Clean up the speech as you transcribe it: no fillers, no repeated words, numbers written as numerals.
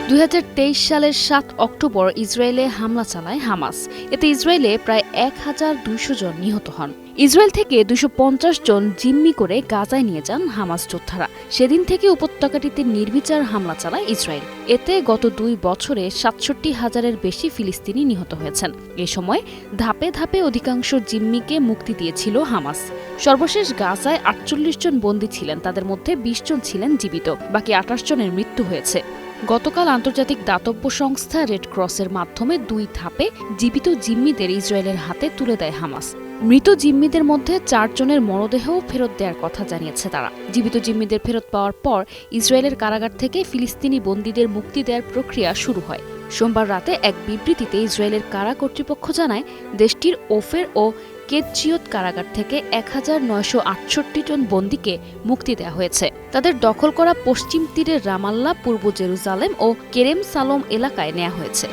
2023 সালের 7 অক্টোবর ইসরায়েলে হামলা চালায় হামাস। এতে ইসরায়েলে প্রায় 1200 জন নিহত হন। ইসরায়েল থেকে 250 জন জিম্মি করে গাজায় নিয়ে যান হামাস যোদ্ধারা। সেদিন থেকে উপত্যকাটিতে নির্বিচার হামলা চালায় ইসরায়েল। এতে গত 2 বছরে 67,000-এর বেশি ফিলিস্তিনি নিহত হয়েছেন। এ সময় ধাপে ধাপে অধিকাংশ জিম্মিকে মুক্তি দিয়েছিল হামাস। সর্বশেষ গাজায় 48 জন বন্দী ছিলেন, তাদের মধ্যে 20 জন ছিলেন জীবিত, বাকি 28 জনের মৃত্যু হয়েছে। গতকাল আন্তর্জাতিক দাতব্য সংস্থা রেড ক্রসের মাধ্যমে 2 ধাপে জীবিত জিম্মিদের ইসরায়েলের হাতে তুলে দেয় হামাস। মৃত জিম্মিদের মধ্যে 4 জনের মরদেহও ফেরত দেওয়ার কথা জানিয়েছে তারা। জীবিত জিম্মিদের ফেরত পাওয়ার পর ইসরায়েলের কারাগার থেকে ফিলিস্তিনি বন্দীদের মুক্তি দেওয়ার প্রক্রিয়া শুরু হয়। সোমবার রাতে এক বিবৃতিতে ইসরায়েলের কারা কর্তৃপক্ষ জানায়, দেশটির ওফের ও কেতজিয়ত কারাগার থেকে 1968 জন বন্দীকে মুক্তি দেওয়া হয়েছে। তাদের দখল করা পশ্চিম তীরের রামাল্লা, পূর্ব জেরুজালেম ও কেরেম সালোম এলাকায় নেওয়া হয়েছে।